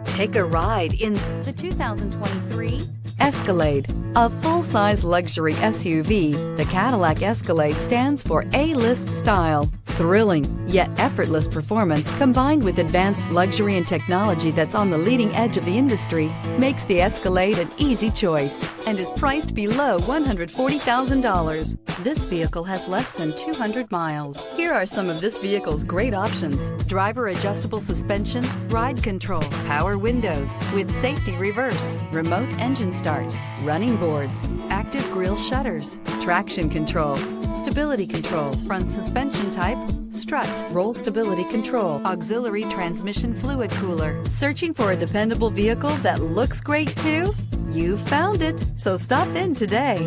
Take a ride in the 2023 Escalade. A full-size luxury SUV, the Cadillac Escalade stands for A-list style. Thrilling, yet effortless performance combined with advanced luxury and technology that's on the leading edge of the industry makes the Escalade an easy choice and is priced below $140,000. This vehicle has less than 200 miles. Here are some of this vehicle's great options: driver adjustable suspension, ride control, power windows with safety reverse, remote engine start, running boards, active grille shutters, traction control, stability control, front suspension type, strut, roll stability control, auxiliary transmission fluid cooler. Searching for a dependable vehicle that looks great too? You found it, so stop in today.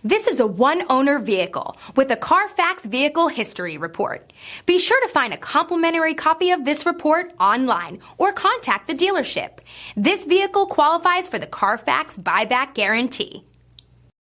This is a one-owner vehicle with a Carfax Vehicle History Report. Be sure to find a complimentary copy of this report online or contact the dealership. This vehicle qualifies for the Carfax Buyback Guarantee.